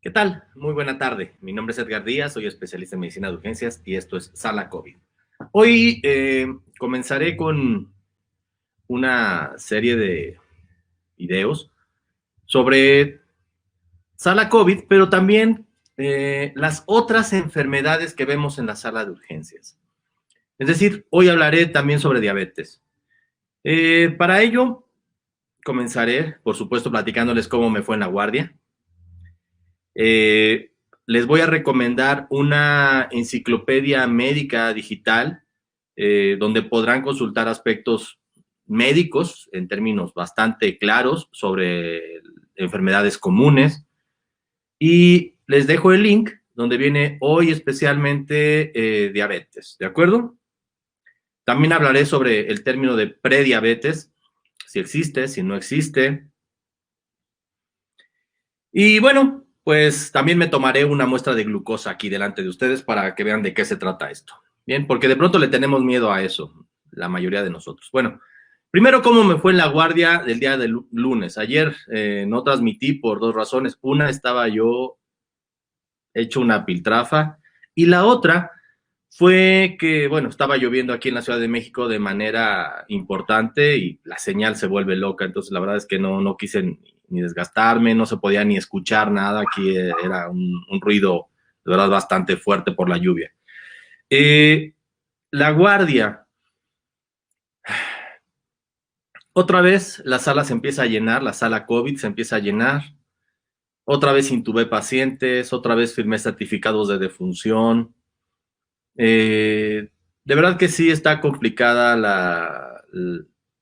¿Qué tal? Muy buena tarde. Mi nombre es Edgar Díaz, soy especialista en medicina de urgencias y esto es Sala COVID. Hoy comenzaré con una serie de videos sobre Sala COVID, pero también las otras enfermedades que vemos en la sala de urgencias. Es decir, hoy hablaré también sobre diabetes. Para ello, comenzaré, por supuesto, platicándoles cómo me fue en la guardia. Eh, Les voy a recomendar una enciclopedia médica digital donde podrán consultar aspectos médicos en términos bastante claros sobre enfermedades comunes. Y les dejo el link donde viene hoy especialmente diabetes, ¿de acuerdo? También hablaré sobre el término de prediabetes, si existe, si no existe. Y bueno, pues también me tomaré una muestra de glucosa aquí delante de ustedes para que vean de qué se trata esto. Bien, porque de pronto le tenemos miedo a eso, la mayoría de nosotros. Bueno, primero, ¿cómo me fue en la guardia del día del lunes? Ayer no transmití por dos razones. Una, estaba yo hecho una piltrafa, y la otra fue que, bueno, estaba lloviendo aquí en la Ciudad de México de manera importante y la señal se vuelve loca, entonces la verdad es que no quise ni desgastarme, no se podía ni escuchar nada, aquí era un ruido de verdad bastante fuerte por la lluvia. La guardia, otra vez la sala se empieza a llenar, la sala COVID se empieza a llenar, otra vez intubé pacientes, otra vez firmé certificados de defunción. De verdad que sí está complicada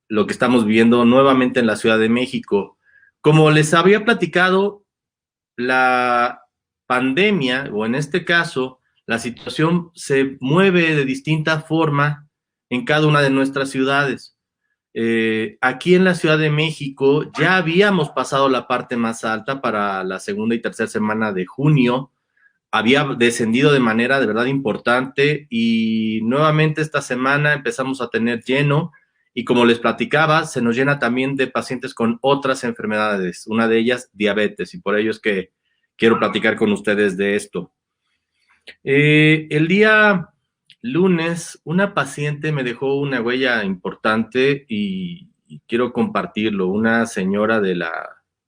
lo que estamos viviendo nuevamente en la Ciudad de México. Como les había platicado, la pandemia, o en este caso, la situación se mueve de distinta forma en cada una de nuestras ciudades. Aquí en la Ciudad de México ya habíamos pasado la parte más alta para la segunda y tercera semana de junio, había descendido de manera de verdad importante y nuevamente esta semana empezamos a tener lleno y como les platicaba, se nos llena también de pacientes con otras enfermedades, una de ellas diabetes, y por ello es que quiero platicar con ustedes de esto. El día lunes, una paciente me dejó una huella importante y quiero compartirlo. Una señora de la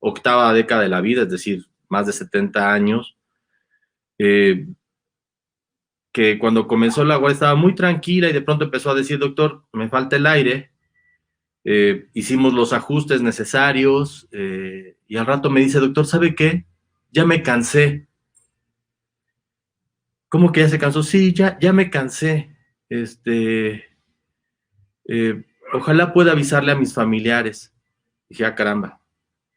octava década de la vida, es decir, más de 70 años, eh, que cuando comenzó la guardia estaba muy tranquila y de pronto empezó a decir, doctor, me falta el aire. Hicimos los ajustes necesarios y al rato me dice, doctor, ¿sabe qué? Ya me cansé. ¿Cómo que ya se cansó? Sí, ya me cansé. Ojalá pueda avisarle a mis familiares. Dije, ah, caramba.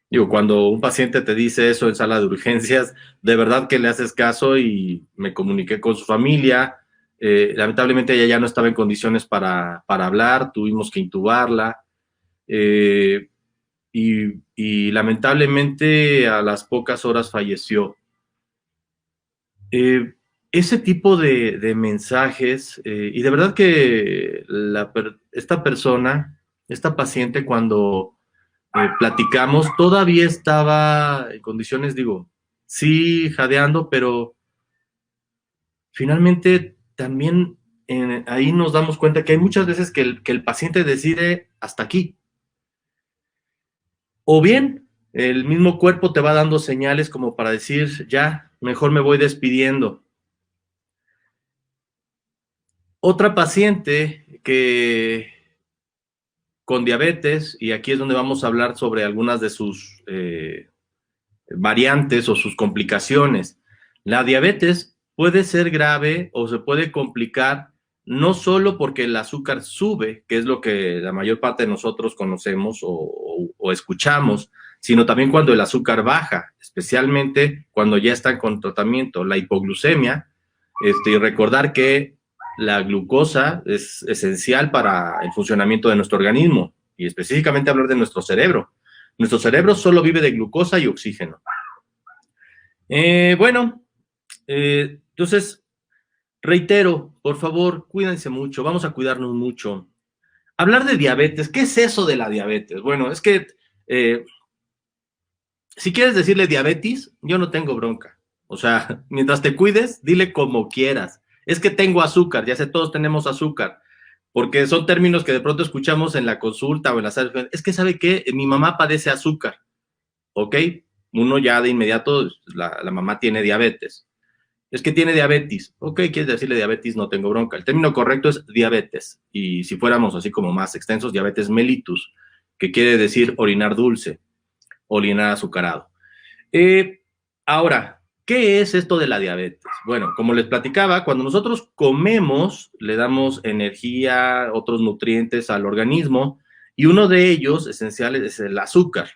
Digo, cuando un paciente te dice eso en sala de urgencias, de verdad que le haces caso y me comuniqué con su familia. Lamentablemente ella ya no estaba en condiciones para hablar, tuvimos que intubarla eh, y lamentablemente a las pocas horas falleció. Eh, Ese tipo de mensajes, y de verdad que esta persona, esta paciente, cuando platicamos, todavía estaba en condiciones, digo, sí jadeando, pero finalmente también ahí nos damos cuenta que hay muchas veces que el paciente decide hasta aquí. O bien, el mismo cuerpo te va dando señales como para decir, ya, mejor me voy despidiendo. Otra paciente que con diabetes, y aquí es donde vamos a hablar sobre algunas de sus variantes o sus complicaciones. La diabetes puede ser grave o se puede complicar no solo porque el azúcar sube, que es lo que la mayor parte de nosotros conocemos o escuchamos, sino también cuando el azúcar baja, especialmente cuando ya están con tratamiento, la hipoglucemia, y recordar que la glucosa es esencial para el funcionamiento de nuestro organismo y específicamente hablar de nuestro cerebro. Nuestro cerebro solo vive de glucosa y oxígeno. Bueno, entonces, reitero, por favor, cuídense mucho, vamos a cuidarnos mucho. Hablar de diabetes, ¿qué es eso de la diabetes? Bueno, es que si quieres decirle diabetes, yo no tengo bronca. O sea, mientras te cuides, dile como quieras. Es que tengo azúcar, ya sé, todos tenemos azúcar, porque son términos que de pronto escuchamos en la consulta o en la sala. Es que, ¿sabe qué? Mi mamá padece azúcar, ¿ok? Uno ya de inmediato, la mamá tiene diabetes. Es que tiene diabetes. Ok, quieres decirle diabetes, no tengo bronca. El término correcto es diabetes. Y si fuéramos así como más extensos, diabetes mellitus, que quiere decir orinar dulce, orinar azucarado. Ahora, ¿qué es esto de la diabetes? Bueno, como les platicaba, cuando nosotros comemos, le damos energía, otros nutrientes al organismo, y uno de ellos, esenciales, es el azúcar.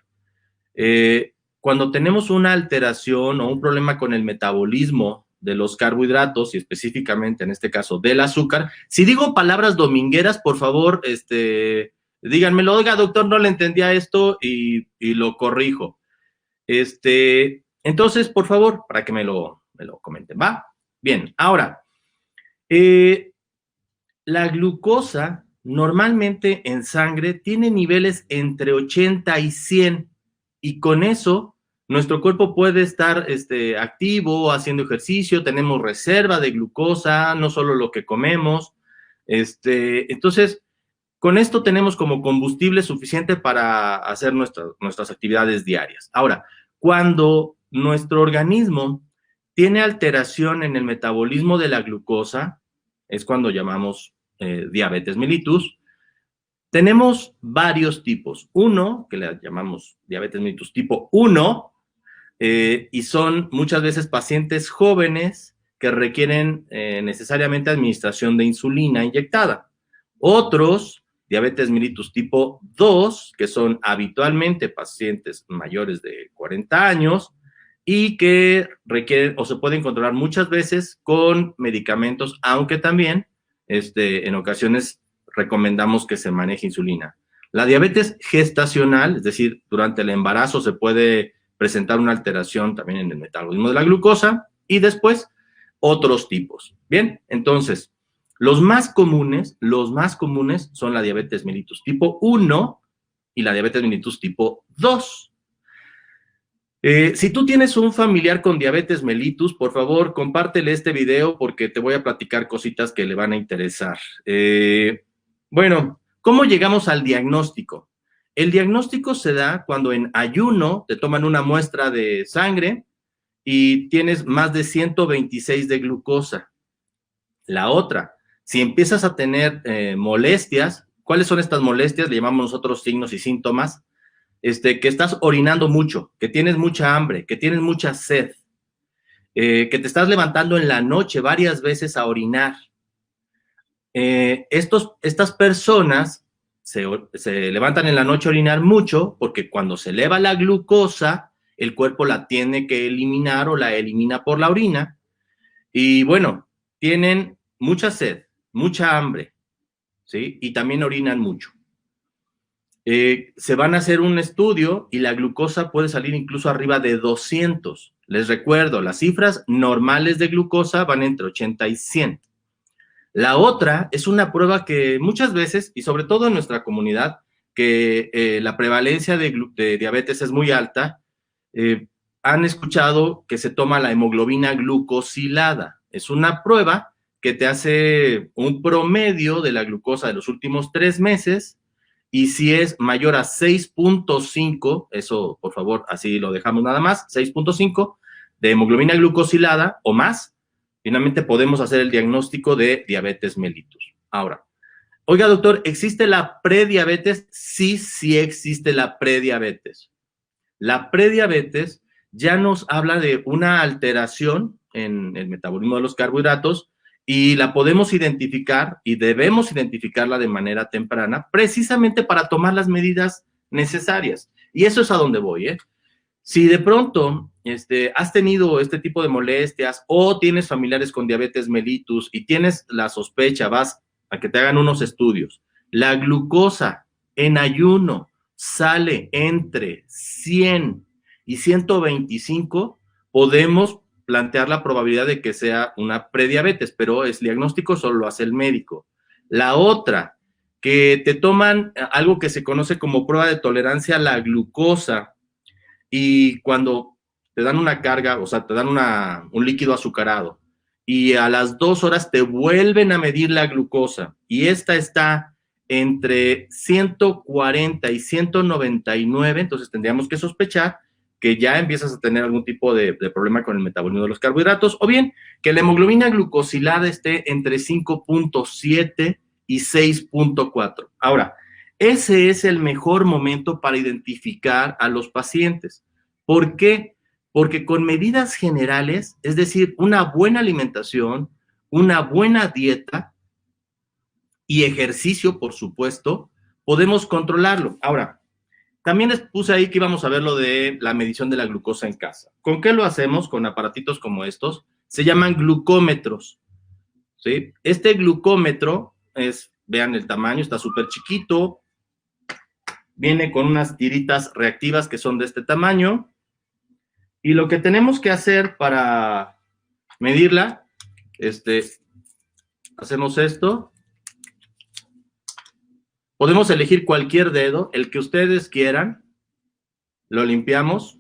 Cuando tenemos una alteración o un problema con el metabolismo de los carbohidratos y específicamente en este caso del azúcar, si digo palabras domingueras, por favor, díganmelo, oiga, doctor, no le entendía esto y lo corrijo. Entonces, por favor, para que me lo comenten, ¿va? Bien, ahora, la glucosa normalmente en sangre tiene niveles entre 80 y 100 y con eso nuestro cuerpo puede estar activo, haciendo ejercicio, tenemos reserva de glucosa, no solo lo que comemos. Entonces, con esto tenemos como combustible suficiente para hacer nuestras actividades diarias. Ahora, cuando nuestro organismo tiene alteración en el metabolismo de la glucosa, es cuando llamamos diabetes mellitus. Tenemos varios tipos. Uno, que le llamamos diabetes mellitus tipo 1, y son muchas veces pacientes jóvenes que requieren necesariamente administración de insulina inyectada. Otros, diabetes mellitus tipo 2, que son habitualmente pacientes mayores de 40 años y que requieren o se pueden controlar muchas veces con medicamentos, aunque también en ocasiones recomendamos que se maneje insulina. La diabetes gestacional, es decir, durante el embarazo se puede presentar una alteración también en el metabolismo de la glucosa y después otros tipos. Bien, entonces, los más comunes son la diabetes mellitus tipo 1 y la diabetes mellitus tipo 2. Si tú tienes un familiar con diabetes mellitus, por favor, compártele este video porque te voy a platicar cositas que le van a interesar. Bueno, ¿cómo llegamos al diagnóstico? El diagnóstico se da cuando en ayuno te toman una muestra de sangre y tienes más de 126 de glucosa. La otra, si empiezas a tener molestias, ¿cuáles son estas molestias? Le llamamos nosotros signos y síntomas. Que estás orinando mucho, que tienes mucha hambre, que tienes mucha sed, que te estás levantando en la noche varias veces a orinar. Estas personas se levantan en la noche a orinar mucho porque cuando se eleva la glucosa, el cuerpo la tiene que eliminar o la elimina por la orina. Y bueno, tienen mucha sed, mucha hambre, ¿sí? Y también orinan mucho. Se van a hacer un estudio y la glucosa puede salir incluso arriba de 200. Les recuerdo, las cifras normales de glucosa van entre 80 y 100. La otra es una prueba que muchas veces, y sobre todo en nuestra comunidad, que la prevalencia de diabetes es muy alta, han escuchado que se toma la hemoglobina glucosilada. Es una prueba que te hace un promedio de la glucosa de los últimos 3 meses, y si es mayor a 6.5, eso por favor así lo dejamos nada más, 6.5 de hemoglobina glucosilada o más, finalmente podemos hacer el diagnóstico de diabetes mellitus. Ahora, oiga doctor, ¿existe la prediabetes? Sí, sí existe la prediabetes. La prediabetes ya nos habla de una alteración en el metabolismo de los carbohidratos y la podemos identificar y debemos identificarla de manera temprana precisamente para tomar las medidas necesarias. Y eso es a donde voy, ¿eh? Si de pronto has tenido este tipo de molestias o tienes familiares con diabetes mellitus y tienes la sospecha, vas a que te hagan unos estudios. La glucosa en ayuno sale entre 100 y 125, podemos plantear la probabilidad de que sea una prediabetes, pero el diagnóstico solo lo hace el médico. La otra, que te toman algo que se conoce como prueba de tolerancia a la glucosa, y cuando te dan una carga, o sea, te dan un líquido azucarado, y a las 2 horas te vuelven a medir la glucosa, y esta está entre 140 y 199, entonces tendríamos que sospechar que ya empiezas a tener algún tipo de problema con el metabolismo de los carbohidratos, o bien que la hemoglobina glucosilada esté entre 5.7 y 6.4. Ahora, ese es el mejor momento para identificar a los pacientes. ¿Por qué? Porque con medidas generales, es decir, una buena alimentación, una buena dieta y ejercicio, por supuesto, podemos controlarlo. Ahora, también les puse ahí que íbamos a ver lo de la medición de la glucosa en casa. ¿Con qué lo hacemos? Con aparatitos como estos. Se llaman glucómetros, ¿sí? Este glucómetro es, vean el tamaño, está súper chiquito. Viene con unas tiritas reactivas que son de este tamaño. Y lo que tenemos que hacer para medirla, hacemos esto. Podemos elegir cualquier dedo, el que ustedes quieran. Lo limpiamos.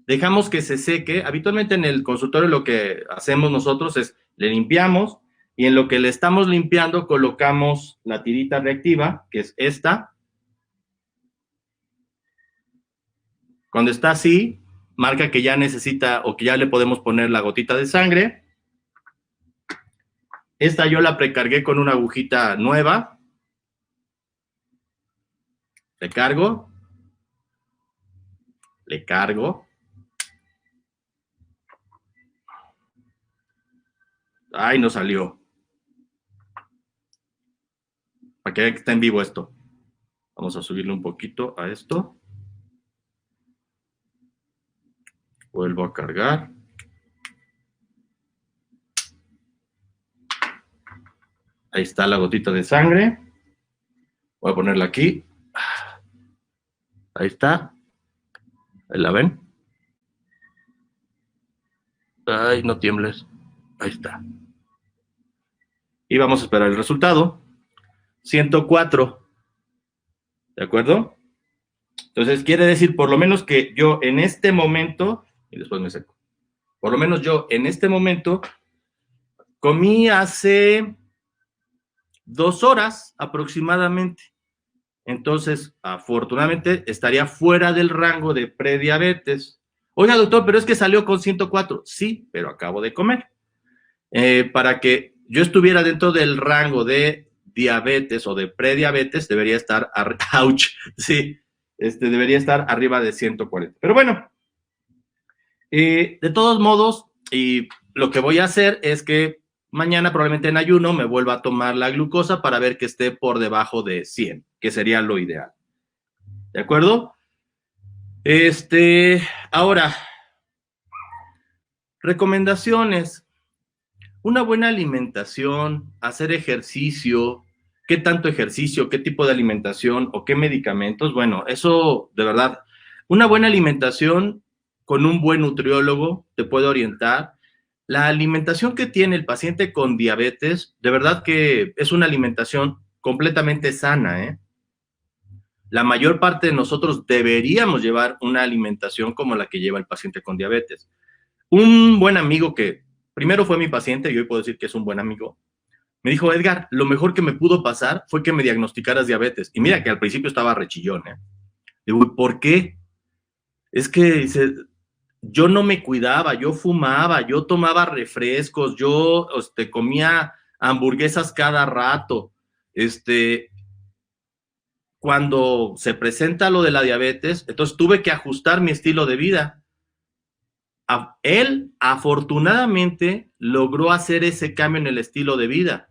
Dejamos que se seque. Habitualmente en el consultorio lo que hacemos nosotros es le limpiamos y en lo que le estamos limpiando colocamos la tirita reactiva, que es esta. Cuando está así, marca que ya necesita o que ya le podemos poner la gotita de sangre. Esta yo la precargué con una agujita nueva. Le cargo. Le cargo. Ay, no salió. Para que vean que está en vivo esto. Vamos a subirle un poquito a esto. Vuelvo a cargar. Ahí está la gotita de sangre. Voy a ponerla aquí. Ahí está. Ahí la ven. Ay, no tiembles. Ahí está. Y vamos a esperar el resultado. 104. ¿De acuerdo? Entonces quiere decir por lo menos que yo en este momento, y después me seco, por lo menos yo en este momento comí hace 2 horas aproximadamente. Entonces, afortunadamente, estaría fuera del rango de prediabetes. Oiga, doctor, pero es que salió con 104. Sí, pero acabo de comer. Para que yo estuviera dentro del rango de diabetes o de prediabetes, debería estar, ouch, sí, debería estar arriba de 140. Pero bueno, de todos modos, y lo que voy a hacer es que mañana probablemente en ayuno me vuelva a tomar la glucosa para ver que esté por debajo de 100, que sería lo ideal. ¿De acuerdo? Ahora, recomendaciones. Una buena alimentación, hacer ejercicio, qué tanto ejercicio, qué tipo de alimentación o qué medicamentos. Bueno, eso de verdad, una buena alimentación con un buen nutriólogo te puede orientar. La alimentación que tiene el paciente con diabetes, de verdad que es una alimentación completamente sana, ¿eh? La mayor parte de nosotros deberíamos llevar una alimentación como la que lleva el paciente con diabetes. Un buen amigo que primero fue mi paciente y hoy puedo decir que es un buen amigo, me dijo: Edgar, lo mejor que me pudo pasar fue que me diagnosticaras diabetes. Y mira que al principio estaba rechillón, ¿eh? Digo, ¿por qué? Es que dice, yo no me cuidaba, yo fumaba, yo tomaba refrescos, yo comía hamburguesas cada rato. Cuando se presenta lo de la diabetes, entonces tuve que ajustar mi estilo de vida. Él afortunadamente logró hacer ese cambio en el estilo de vida.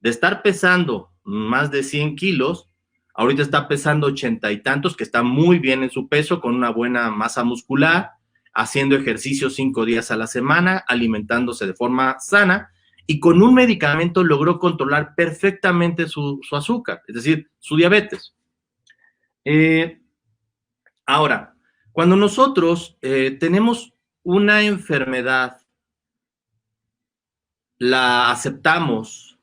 De estar pesando más de 100 kilos, ahorita está pesando 80 y tantos, que está muy bien en su peso, con una buena masa muscular, haciendo ejercicio 5 días a la semana, alimentándose de forma sana, y con un medicamento logró controlar perfectamente su azúcar, es decir, su diabetes. Ahora, cuando nosotros tenemos una enfermedad, la aceptamos,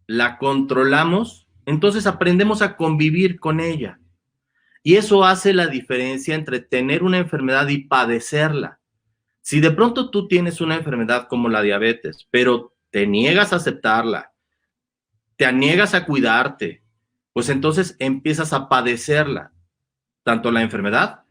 la controlamos, entonces aprendemos a convivir con ella. Y eso hace la diferencia entre tener una enfermedad y padecerla. Si de pronto tú tienes una enfermedad como la diabetes, pero te niegas a aceptarla, te niegas a cuidarte, pues entonces empiezas a padecerla. Tanto la enfermedad,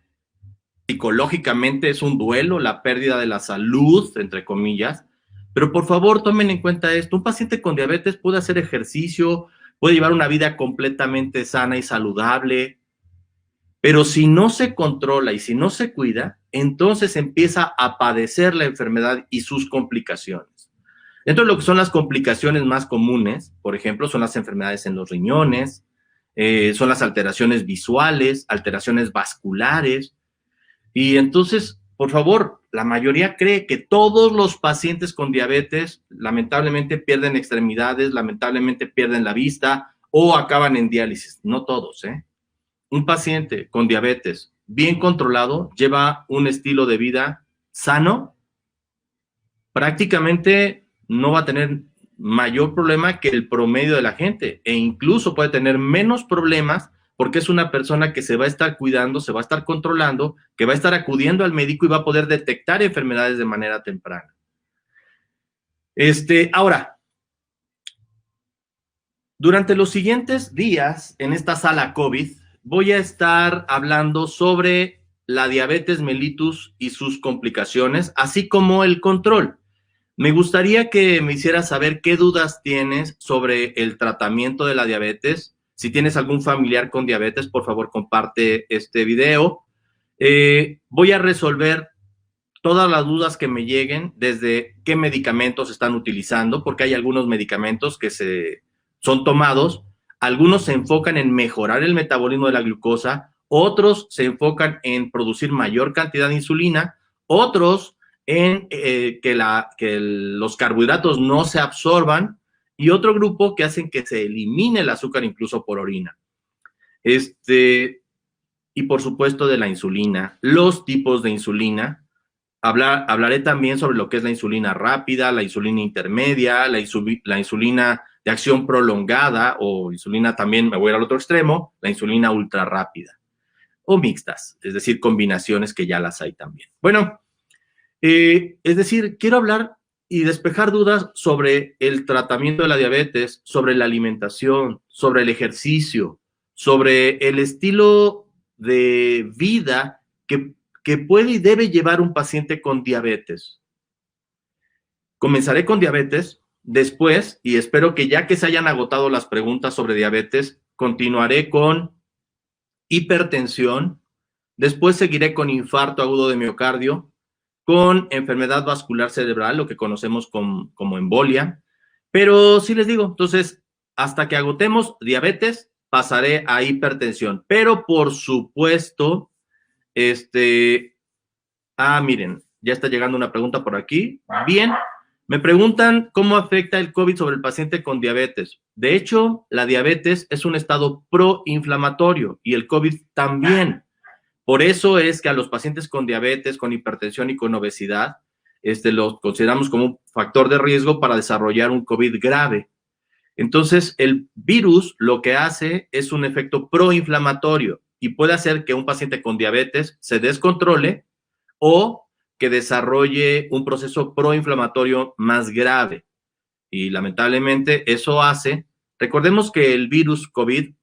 psicológicamente es un duelo, la pérdida de la salud, entre comillas, pero por favor tomen en cuenta esto, un paciente con diabetes puede hacer ejercicio, puede llevar una vida completamente sana y saludable, pero si no se controla y si no se cuida, entonces empieza a padecer la enfermedad y sus complicaciones. Dentro de lo que son las complicaciones más comunes, por ejemplo, son las enfermedades en los riñones, son las alteraciones visuales, alteraciones vasculares, y entonces, por favor, la mayoría cree que todos los pacientes con diabetes lamentablemente pierden extremidades, lamentablemente pierden la vista o acaban en diálisis. No todos, ¿eh? Un paciente con diabetes bien controlado lleva un estilo de vida sano, prácticamente no va a tener mayor problema que el promedio de la gente e incluso puede tener menos problemas porque es una persona que se va a estar cuidando, se va a estar controlando, que va a estar acudiendo al médico y va a poder detectar enfermedades de manera temprana. Ahora, durante los siguientes días en esta sala COVID, voy a estar hablando sobre la diabetes mellitus y sus complicaciones, así como el control. Me gustaría que me hicieras saber qué dudas tienes sobre el tratamiento de la diabetes. Si tienes algún familiar con diabetes, por favor, comparte este video. Voy a resolver todas las dudas que me lleguen, desde qué medicamentos están utilizando, porque hay algunos medicamentos que son tomados, algunos se enfocan en mejorar el metabolismo de la glucosa, otros se enfocan en producir mayor cantidad de insulina, otros en que los carbohidratos no se absorban, y otro grupo que hacen que se elimine el azúcar incluso por orina. Y por supuesto de la insulina, los tipos de insulina. Hablaré también sobre lo que es la insulina rápida, la insulina intermedia, la insulina de acción prolongada o insulina también, me voy a ir al otro extremo, la insulina ultra rápida o mixtas, es decir, combinaciones que ya las hay también. Bueno, es decir, quiero hablar y despejar dudas sobre el tratamiento de la diabetes, sobre la alimentación, sobre el ejercicio, sobre el estilo de vida que puede y debe llevar un paciente con diabetes. Comenzaré con diabetes, después, y espero que ya que se hayan agotado las preguntas sobre diabetes, continuaré con hipertensión, después seguiré con infarto agudo de miocardio, con enfermedad vascular cerebral, lo que conocemos como embolia, pero sí les digo, entonces, hasta que agotemos diabetes, pasaré a hipertensión, pero por supuesto, miren, ya está llegando una pregunta por aquí. Bien, me preguntan cómo afecta el COVID sobre el paciente con diabetes. De hecho, la diabetes es un estado proinflamatorio y el COVID también. Por eso es que a los pacientes con diabetes, con hipertensión y con obesidad, los consideramos como un factor de riesgo para desarrollar un COVID grave. Entonces, el virus lo que hace es un efecto proinflamatorio y puede hacer que un paciente con diabetes se descontrole o que desarrolle un proceso proinflamatorio más grave. Y lamentablemente eso hace, recordemos que el virus COVID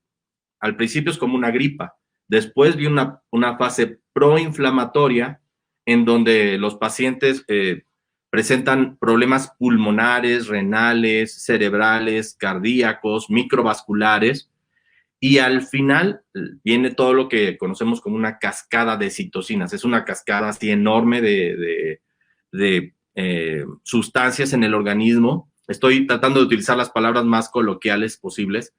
al principio es como una gripa, después viene una fase proinflamatoria en donde los pacientes presentan problemas pulmonares, renales, cerebrales, cardíacos, microvasculares, y al final viene todo lo que conocemos como una cascada de citocinas. Es una cascada así enorme de sustancias en el organismo. Estoy tratando de utilizar las palabras más coloquiales posibles.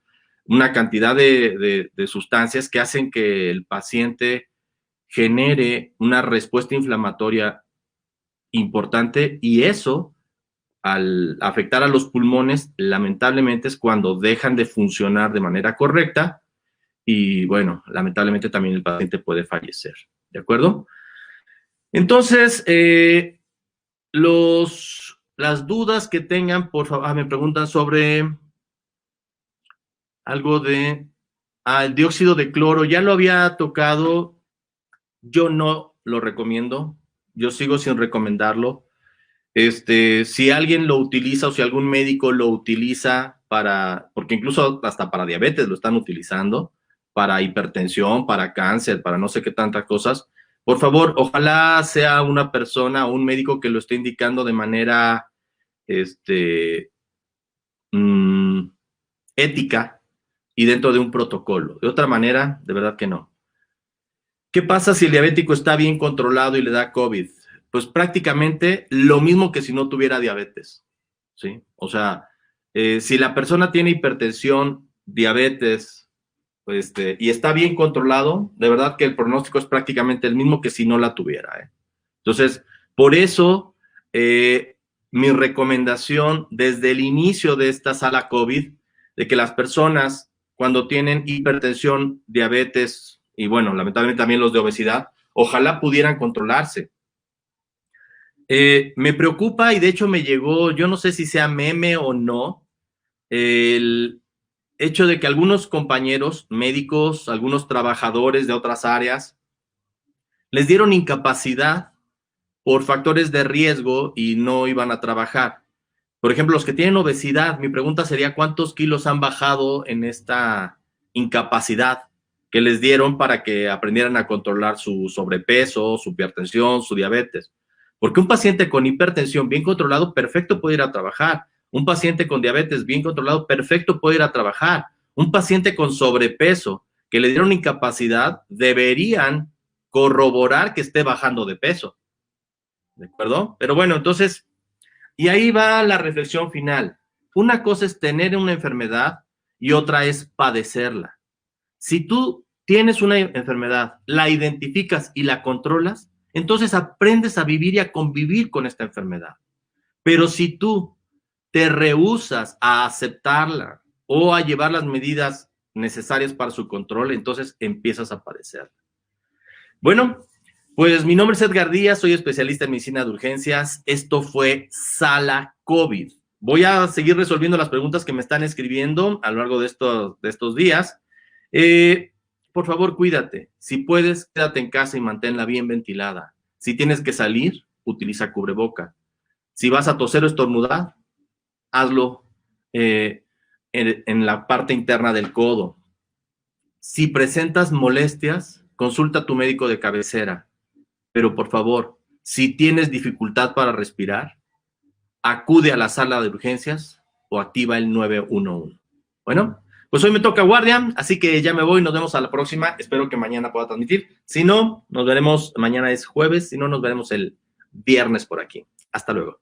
Una cantidad de sustancias que hacen que el paciente genere una respuesta inflamatoria importante, y eso, al afectar a los pulmones, lamentablemente es cuando dejan de funcionar de manera correcta y, bueno, lamentablemente también el paciente puede fallecer, ¿de acuerdo? Entonces, las dudas que tengan, por favor, me preguntan sobre algo de al dióxido de cloro, ya lo había tocado, yo no lo recomiendo, yo sigo sin recomendarlo. Si alguien lo utiliza o si algún médico lo utiliza porque incluso hasta para diabetes lo están utilizando, para hipertensión, para cáncer, para no sé qué tantas cosas, por favor, ojalá sea una persona o un médico que lo esté indicando de manera, mmm, ética y dentro de un protocolo. De otra manera, de verdad que no. ¿Qué pasa si el diabético está bien controlado y le da COVID? Pues prácticamente lo mismo que si no tuviera diabetes, ¿sí? O sea, si la persona tiene hipertensión, diabetes, y está bien controlado, de verdad que el pronóstico es prácticamente el mismo que si no la tuviera, ¿eh? Entonces, por eso, mi recomendación desde el inicio de esta sala COVID, de que las personas cuando tienen hipertensión, diabetes y bueno, lamentablemente también los de obesidad, ojalá pudieran controlarse. Me preocupa y de hecho me llegó, yo no sé si sea meme o no, el hecho de que algunos compañeros médicos, algunos trabajadores de otras áreas, les dieron incapacidad por factores de riesgo y no iban a trabajar. Por ejemplo, los que tienen obesidad, mi pregunta sería, ¿cuántos kilos han bajado en esta incapacidad que les dieron para que aprendieran a controlar su sobrepeso, su hipertensión, su diabetes? Porque un paciente con hipertensión bien controlado, perfecto puede ir a trabajar. Un paciente con diabetes bien controlado, perfecto puede ir a trabajar. Un paciente con sobrepeso que le dieron incapacidad, deberían corroborar que esté bajando de peso. ¿De acuerdo? Pero bueno, entonces, y ahí va la reflexión final. Una cosa es tener una enfermedad y otra es padecerla. Si tú tienes una enfermedad, la identificas y la controlas, entonces aprendes a vivir y a convivir con esta enfermedad. Pero si tú te rehusas a aceptarla o a llevar las medidas necesarias para su control, entonces empiezas a padecerla. Bueno, pues mi nombre es Edgar Díaz, soy especialista en medicina de urgencias. Esto fue Sala COVID. Voy a seguir resolviendo las preguntas que me están escribiendo a lo largo de estos días. Por favor, cuídate. Si puedes, quédate en casa y manténla bien ventilada. Si tienes que salir, utiliza cubreboca. Si vas a toser o estornudar, hazlo en la parte interna del codo. Si presentas molestias, consulta a tu médico de cabecera. Pero por favor, si tienes dificultad para respirar, acude a la sala de urgencias o activa el 911. Bueno, pues hoy me toca guardia, así que ya me voy, nos vemos a la próxima. Espero que mañana pueda transmitir. Si no, nos veremos, mañana es jueves, si no, nos veremos el viernes por aquí. Hasta luego.